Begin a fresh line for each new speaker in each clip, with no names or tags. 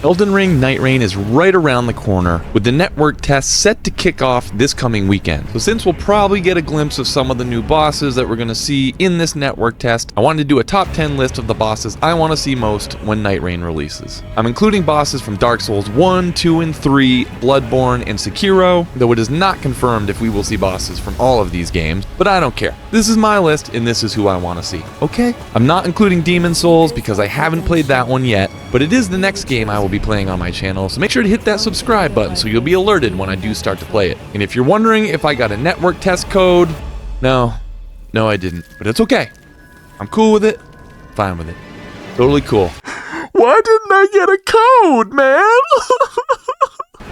Elden Ring Nightreign is right around the corner, with the network test set to kick off this coming weekend. So since we'll probably get a glimpse of some of the new bosses that we're going to see in this network test, I wanted to do a top 10 list of the bosses I want to see most when Nightreign releases. I'm including bosses from Dark Souls 1, 2, and 3, Bloodborne, and Sekiro, though it is not confirmed if we will see bosses from all of these games, but I don't care. This is my list, and this is who I want to see, okay? I'm not including Demon Souls because I haven't played that one yet, but it is the next game I will be playing on my channel, so make sure to hit that subscribe button so you'll be alerted when I do start to play it. And if you're wondering if I got a network test code, no I didn't, but it's okay. I'm cool with it, fine with it, totally cool. Why didn't I get a code, man?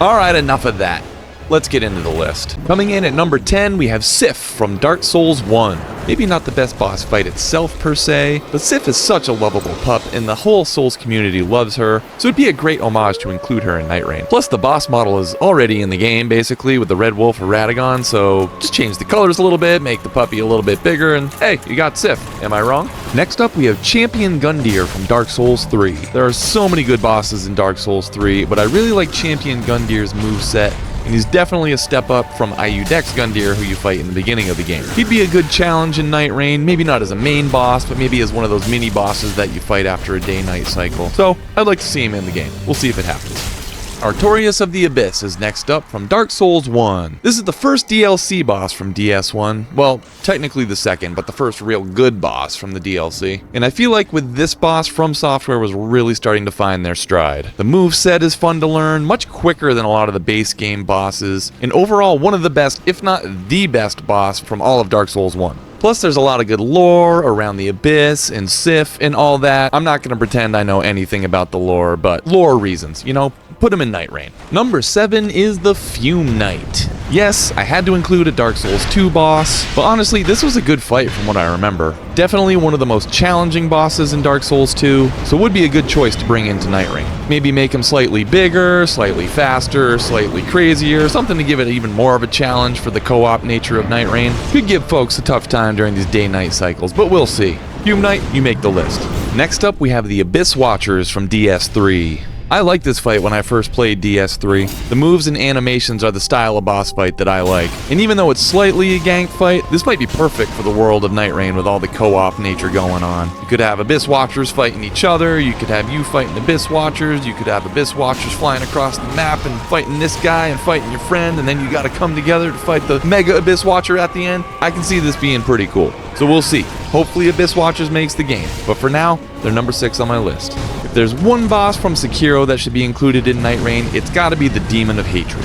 Alright, enough of that. Let's get into the list. Coming in at number 10, we have Sif from Dark Souls 1. Maybe not the best boss fight itself per se, but Sif is such a lovable pup and the whole Souls community loves her, so it'd be a great homage to include her in Nightreign. Plus the boss model is already in the game basically with the red wolf or Radagon, so just change the colors a little bit, make the puppy a little bit bigger, and hey, you got Sif. Am I wrong? Next up we have Champion Gundyr from Dark Souls 3. There are so many good bosses in Dark Souls 3, but I really like Champion Gundyr's moveset, and he's definitely a step up from Iudex Gundyr, who you fight in the beginning of the game. He'd be a good challenge in Nightreign, maybe not as a main boss, but maybe as one of those mini bosses that you fight after a day-night cycle. So, I'd like to see him in the game. We'll see if it happens. Artorias of the Abyss is next up from Dark Souls 1. This is the first DLC boss from DS1. Well, technically the second, but the first real good boss from the DLC. And I feel like with this boss, Fromsoftware was really starting to find their stride. The moveset is fun to learn, much quicker than a lot of the base game bosses, and overall one of the best, if not the best boss from all of Dark Souls 1. Plus, there's a lot of good lore around the Abyss and Sif and all that. I'm not going to pretend I know anything about the lore, but lore reasons, you know, put them in Nightreign. Number 7 is the Fume Knight. Yes, I had to include a Dark Souls 2 boss, but honestly, this was a good fight from what I remember. Definitely one of the most challenging bosses in Dark Souls 2, so would be a good choice to bring into Nightreign. Maybe make him slightly bigger, slightly faster, slightly crazier, something to give it even more of a challenge for the co-op nature of Nightreign. Could give folks a tough time during these day-night cycles, but we'll see. Fume Knight, you make the list. Next up, we have the Abyss Watchers from DS3. I liked this fight when I first played DS3. The moves and animations are the style of boss fight that I like. And even though it's slightly a gank fight, this might be perfect for the world of Nightreign with all the co-op nature going on. You could have Abyss Watchers fighting each other, you could have you fighting Abyss Watchers, you could have Abyss Watchers flying across the map and fighting this guy and fighting your friend, and then you gotta come together to fight the Mega Abyss Watcher at the end. I can see this being pretty cool. So we'll see. Hopefully Abyss Watchers makes the game. But for now, they're number 6 on my list. If there's one boss from Sekiro that should be included in Nightreign, it's gotta be the Demon of Hatred.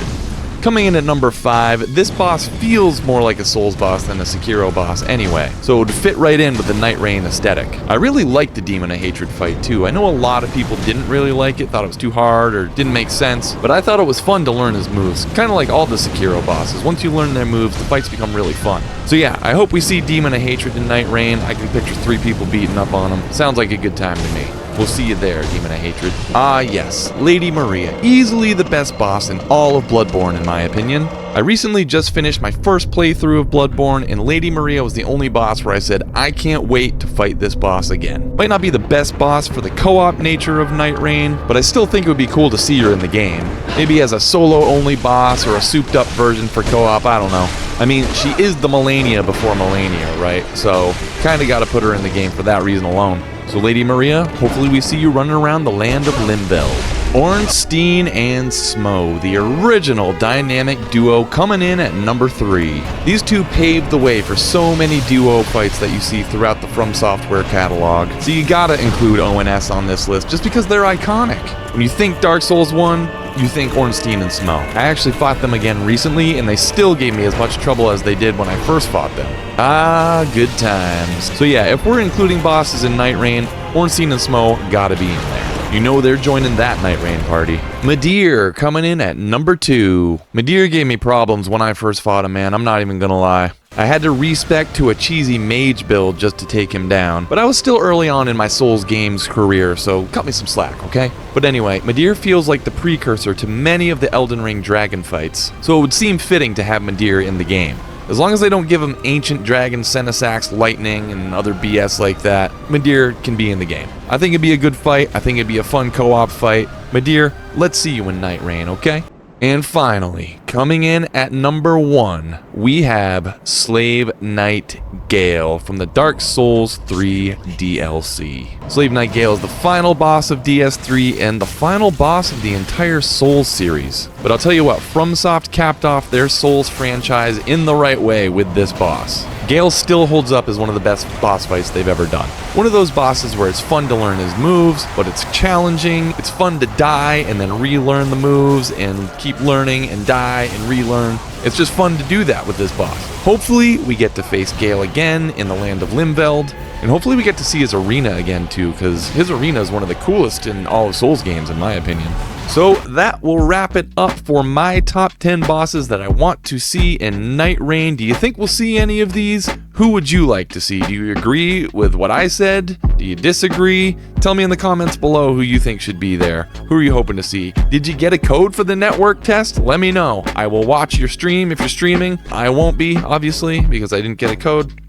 Coming in at number 5, this boss feels more like a Souls boss than a Sekiro boss anyway, so it would fit right in with the Nightreign aesthetic. I really liked the Demon of Hatred fight too. I know a lot of people didn't really like it, thought it was too hard or didn't make sense, but I thought it was fun to learn his moves. Kind of like all the Sekiro bosses. Once you learn their moves, the fights become really fun. So yeah, I hope we see Demon of Hatred in Nightreign. I can picture 3 people beating up on him. Sounds like a good time to me. We'll see you there, Demon of Hatred. Ah yes, Lady Maria. Easily the best boss in all of Bloodborne in my opinion. I recently just finished my first playthrough of Bloodborne, and Lady Maria was the only boss where I said, I can't wait to fight this boss again. Might not be the best boss for the co-op nature of Nightreign, but I still think it would be cool to see her in the game. Maybe as a solo-only boss or a souped-up version for co-op, I don't know. I mean, she is the Melania before Melania, right? So, kinda gotta put her in the game for that reason alone. So Lady Maria, hopefully we see you running around the land of Limveld. Ornstein and Smo, the original dynamic duo, coming in at number 3. These two paved the way for so many duo fights that you see throughout the Fromsoftware catalog, so you gotta include ONS on this list just because they're iconic. When you think Dark Souls 1, you think Ornstein and Smo. I actually fought them again recently, and they still gave me as much trouble as they did when I first fought them. Ah, good times. So yeah, if we're including bosses in Nightreign, Ornstein and Smo gotta be in there. You know they're joining that Nightreign party. Midir coming in at number 2. Midir gave me problems when I first fought him, man. I'm not even gonna lie. I had to respec to a cheesy mage build just to take him down, but I was still early on in my Souls games career, so cut me some slack, okay? But anyway, Midir feels like the precursor to many of the Elden Ring dragon fights, so it would seem fitting to have Midir in the game. As long as they don't give him Ancient Dragon, Senesax, Lightning, and other BS like that, Midir can be in the game. I think it'd be a good fight. I think it'd be a fun co-op fight. Midir, let's see you in Nightreign, okay? And finally, coming in at number 1, we have Slave Knight Gale from the Dark Souls 3 DLC. Slave Knight Gale is the final boss of DS3 and the final boss of the entire Souls series. But I'll tell you what, Fromsoft capped off their Souls franchise in the right way with this boss. Gale still holds up as one of the best boss fights they've ever done. One of those bosses where it's fun to learn his moves, but it's challenging. It's fun to die and then relearn the moves and keep learning and die and relearn. It's just fun to do that with this boss. Hopefully we get to face Gale again in the land of Limveld, and hopefully we get to see his arena again too, because his arena is one of the coolest in all of Souls games in my opinion. So that will wrap it up for my top 10 bosses that I want to see in Nightreign. Do you think we'll see any of these? Who would you like to see? Do you agree with what I said? Do you disagree? Tell me in the comments below who you think should be there. Who are you hoping to see? Did you get a code for the network test? Let me know. I will watch your stream if you're streaming. I won't be, obviously, because I didn't get a code.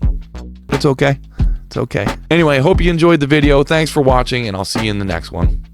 It's okay. It's okay. Anyway, I hope you enjoyed the video. Thanks for watching, and I'll see you in the next one.